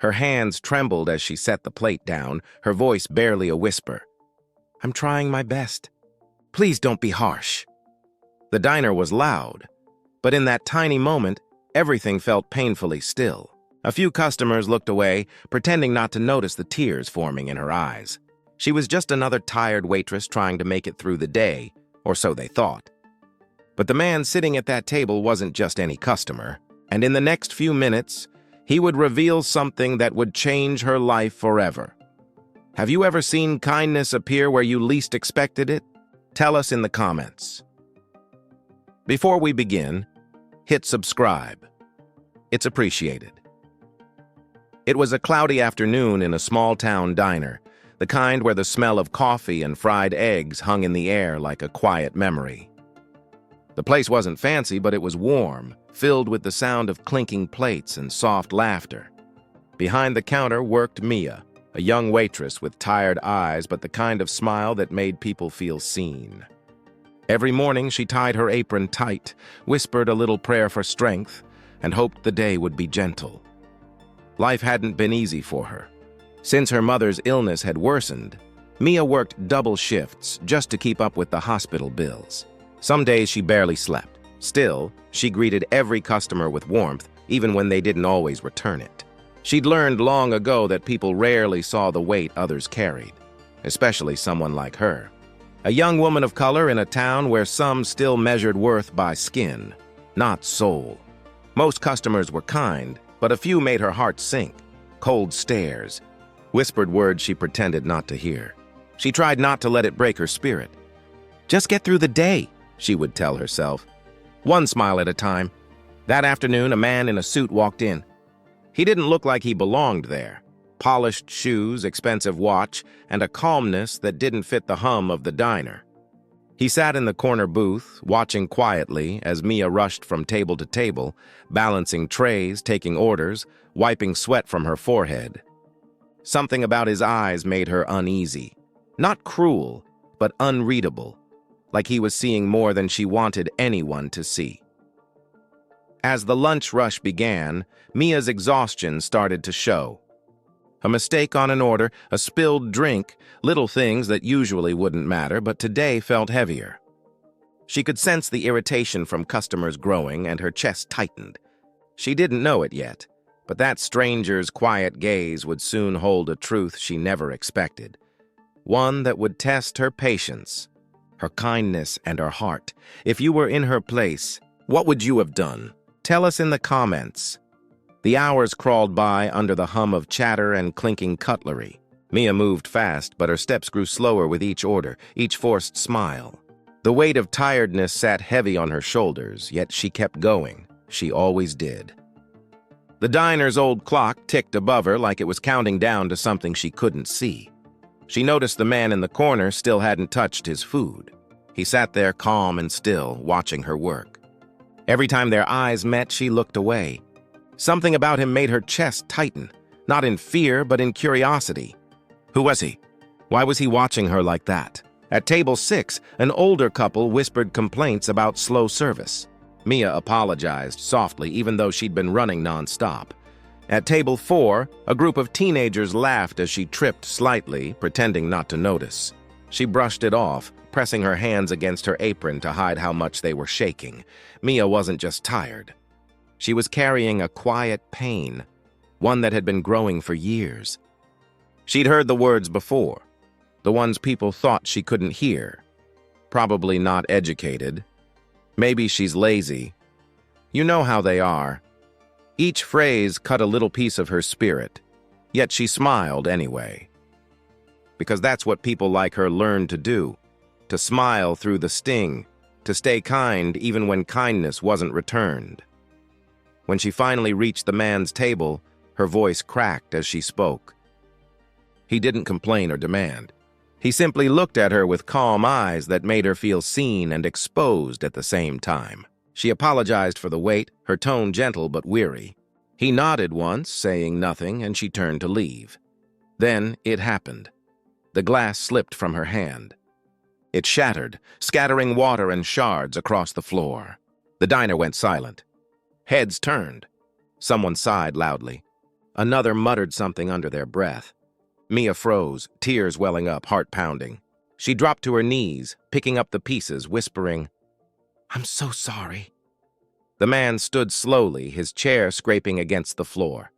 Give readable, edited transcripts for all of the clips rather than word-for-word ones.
Her hands trembled as she set the plate down, her voice barely a whisper. "I'm trying my best. Please don't be harsh." The diner was loud, but in that tiny moment, everything felt painfully still. A few customers looked away, pretending not to notice the tears forming in her eyes. She was just another tired waitress trying to make it through the day, or so they thought. But the man sitting at that table wasn't just any customer, and in the next few minutes, he would reveal something that would change her life forever. Have you ever seen kindness appear where you least expected it? Tell us in the comments. Before we begin, hit subscribe. It's appreciated. It was a cloudy afternoon in a small-town diner, the kind where the smell of coffee and fried eggs hung in the air like a quiet memory. The place wasn't fancy, but it was warm, filled with the sound of clinking plates and soft laughter. Behind the counter worked Mia, a young waitress with tired eyes but the kind of smile that made people feel seen. Every morning she tied her apron tight, whispered a little prayer for strength, and hoped the day would be gentle. Life hadn't been easy for her. Since her mother's illness had worsened, Mia worked double shifts just to keep up with the hospital bills. Some days she barely slept. Still, she greeted every customer with warmth, even when they didn't always return it. She'd learned long ago that people rarely saw the weight others carried, especially someone like her. A young woman of color in a town where some still measured worth by skin, not soul. Most customers were kind, but a few made her heart sink. Cold stares, whispered words she pretended not to hear. She tried not to let it break her spirit. "Just get through the day," she would tell herself, one smile at a time. That afternoon, a man in a suit walked in. He didn't look like he belonged there. Polished shoes, expensive watch, and a calmness that didn't fit the hum of the diner. He sat in the corner booth, watching quietly as Mia rushed from table to table, balancing trays, taking orders, wiping sweat from her forehead. Something about his eyes made her uneasy. Not cruel, but unreadable, like he was seeing more than she wanted anyone to see. As the lunch rush began, Mia's exhaustion started to show. A mistake on an order, a spilled drink, little things that usually wouldn't matter, but today felt heavier. She could sense the irritation from customers growing, and her chest tightened. She didn't know it yet, but that stranger's quiet gaze would soon hold a truth she never expected. One that would test her patience, her kindness, and her heart. If you were in her place, what would you have done? Tell us in the comments. The hours crawled by under the hum of chatter and clinking cutlery. Mia moved fast, but her steps grew slower with each order, each forced smile. The weight of tiredness sat heavy on her shoulders, yet she kept going. She always did. The diner's old clock ticked above her like it was counting down to something she couldn't see. She noticed the man in the corner still hadn't touched his food. He sat there calm and still, watching her work. Every time their eyes met, she looked away. Something about him made her chest tighten, not in fear, but in curiosity. Who was he? Why was he watching her like that? At table 6, an older couple whispered complaints about slow service. Mia apologized softly, even though she'd been running nonstop. At table 4, a group of teenagers laughed as she tripped slightly, pretending not to notice. She brushed it off, pressing her hands against her apron to hide how much they were shaking. Mia wasn't just tired. She was carrying a quiet pain, one that had been growing for years. She'd heard the words before, the ones people thought she couldn't hear. Probably not educated. Maybe she's lazy. You know how they are. Each phrase cut a little piece of her spirit, yet she smiled anyway. Because that's what people like her learned to do, to smile through the sting, to stay kind even when kindness wasn't returned. When she finally reached the man's table, her voice cracked as she spoke. He didn't complain or demand. He simply looked at her with calm eyes that made her feel seen and exposed at the same time. She apologized for the wait, her tone gentle but weary. He nodded once, saying nothing, and she turned to leave. Then it happened. The glass slipped from her hand. It shattered, scattering water and shards across the floor. The diner went silent. Heads turned. Someone sighed loudly. Another muttered something under their breath. Mia froze, tears welling up, heart pounding. She dropped to her knees, picking up the pieces, whispering, "I'm so sorry." The man stood slowly, his chair scraping against the floor.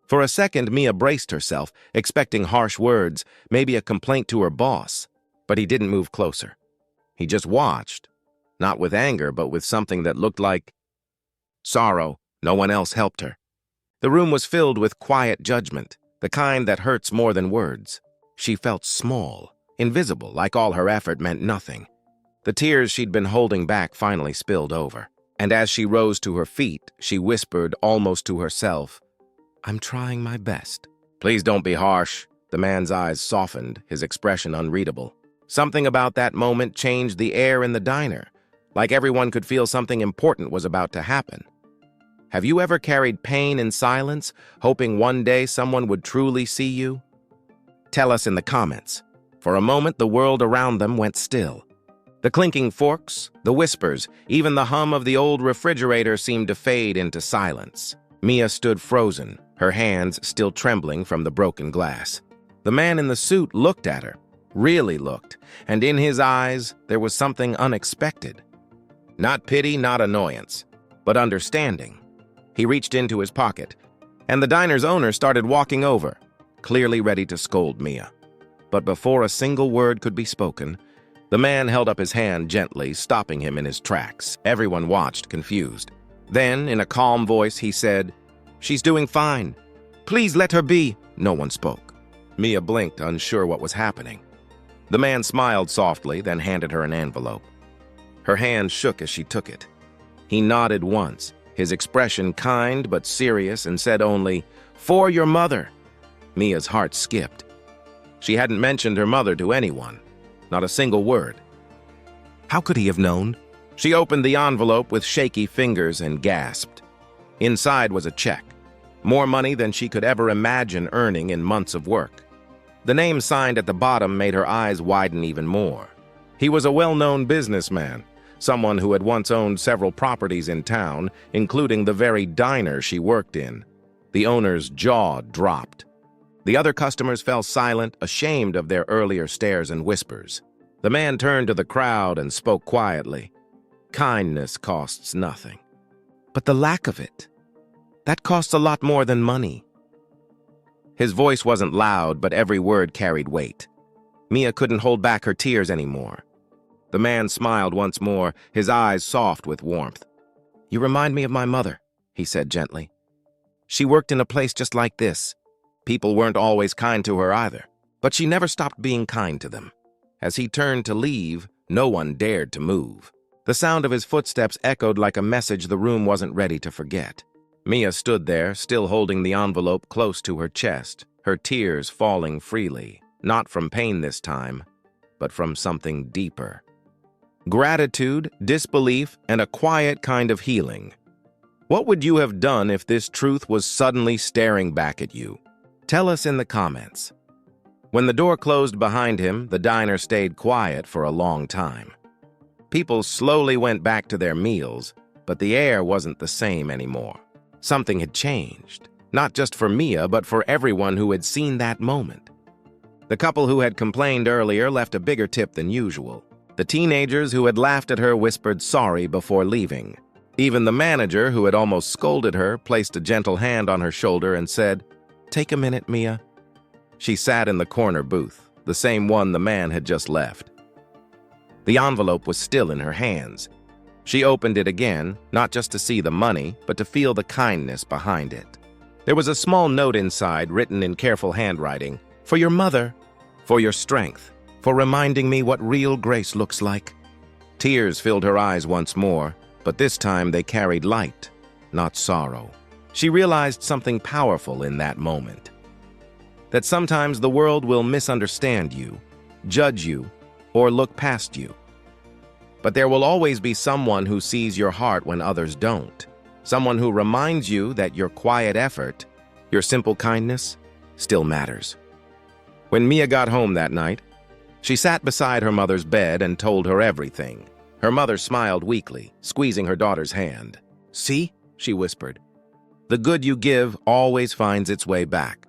For a second, Mia braced herself, expecting harsh words, maybe a complaint to her boss. But he didn't move closer. He just watched, not with anger, but with something that looked like sorrow. No one else helped her. The room was filled with quiet judgment, the kind that hurts more than words. She felt small, invisible, like all her effort meant nothing. The tears she'd been holding back finally spilled over. And as she rose to her feet, she whispered almost to herself, "I'm trying my best." "Please don't be harsh." The man's eyes softened, his expression unreadable. Something about that moment changed the air in the diner, like everyone could feel something important was about to happen. Have you ever carried pain in silence, hoping one day someone would truly see you? Tell us in the comments. For a moment, the world around them went still. The clinking forks, the whispers, even the hum of the old refrigerator seemed to fade into silence. Mia stood frozen, her hands still trembling from the broken glass. The man in the suit looked at her, really looked, and in his eyes there was something unexpected. Not pity, not annoyance, but understanding. He reached into his pocket, and the diner's owner started walking over, clearly ready to scold Mia. But before a single word could be spoken, the man held up his hand gently, stopping him in his tracks. Everyone watched, confused. Then, in a calm voice, he said, "She's doing fine. Please let her be." No one spoke. Mia blinked, unsure what was happening. The man smiled softly, then handed her an envelope. Her hand shook as she took it. He nodded once, his expression kind but serious, and said only, "For your mother." Mia's heart skipped. She hadn't mentioned her mother to anyone. Not a single word. How could he have known? She opened the envelope with shaky fingers and gasped. Inside was a check. More money than she could ever imagine earning in months of work. The name signed at the bottom made her eyes widen even more. He was a well-known businessman, someone who had once owned several properties in town, including the very diner she worked in. The owner's jaw dropped. The other customers fell silent, ashamed of their earlier stares and whispers. The man turned to the crowd and spoke quietly. Kindness costs nothing. But the lack of it, that costs a lot more than money. His voice wasn't loud, but every word carried weight. Mia couldn't hold back her tears anymore. The man smiled once more, his eyes soft with warmth. "You remind me of my mother," he said gently. "She worked in a place just like this. People weren't always kind to her either, but she never stopped being kind to them." As he turned to leave, no one dared to move. The sound of his footsteps echoed like a message the room wasn't ready to forget. Mia stood there, still holding the envelope close to her chest, her tears falling freely, not from pain this time, but from something deeper. Gratitude, disbelief, and a quiet kind of healing. What would you have done if this truth was suddenly staring back at you? Tell us in the comments. When the door closed behind him, the diner stayed quiet for a long time. People slowly went back to their meals, but the air wasn't the same anymore. Something had changed, not just for Mia, but for everyone who had seen that moment. The couple who had complained earlier left a bigger tip than usual. The teenagers who had laughed at her whispered sorry before leaving. Even the manager, who had almost scolded her, placed a gentle hand on her shoulder and said, "Take a minute, Mia." She sat in the corner booth, the same one the man had just left. The envelope was still in her hands. She opened it again, not just to see the money, but to feel the kindness behind it. There was a small note inside, written in careful handwriting. "For your mother, for your strength, for reminding me what real grace looks like." Tears filled her eyes once more, but this time they carried light, not sorrow. She realized something powerful in that moment. That sometimes the world will misunderstand you, judge you, or look past you. But there will always be someone who sees your heart when others don't. Someone who reminds you that your quiet effort, your simple kindness, still matters. When Mia got home that night, she sat beside her mother's bed and told her everything. Her mother smiled weakly, squeezing her daughter's hand. "See?" she whispered. The good you give always finds its way back.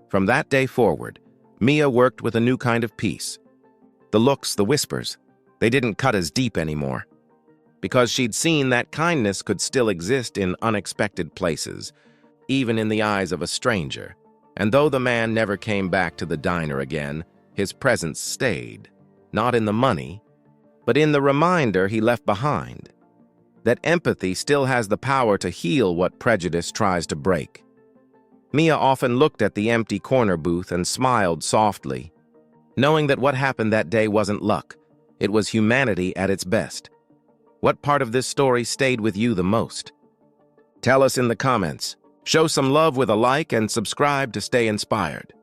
From that day forward, Mia worked with a new kind of peace. The looks, the whispers, they didn't cut as deep anymore. Because she'd seen that kindness could still exist in unexpected places, even in the eyes of a stranger. And though the man never came back to the diner again, his presence stayed, not in the money, but in the reminder he left behind, that empathy still has the power to heal what prejudice tries to break. Mia often looked at the empty corner booth and smiled softly, knowing that what happened that day wasn't luck, it was humanity at its best. What part of this story stayed with you the most? Tell us in the comments. Show some love with a like and subscribe to stay inspired.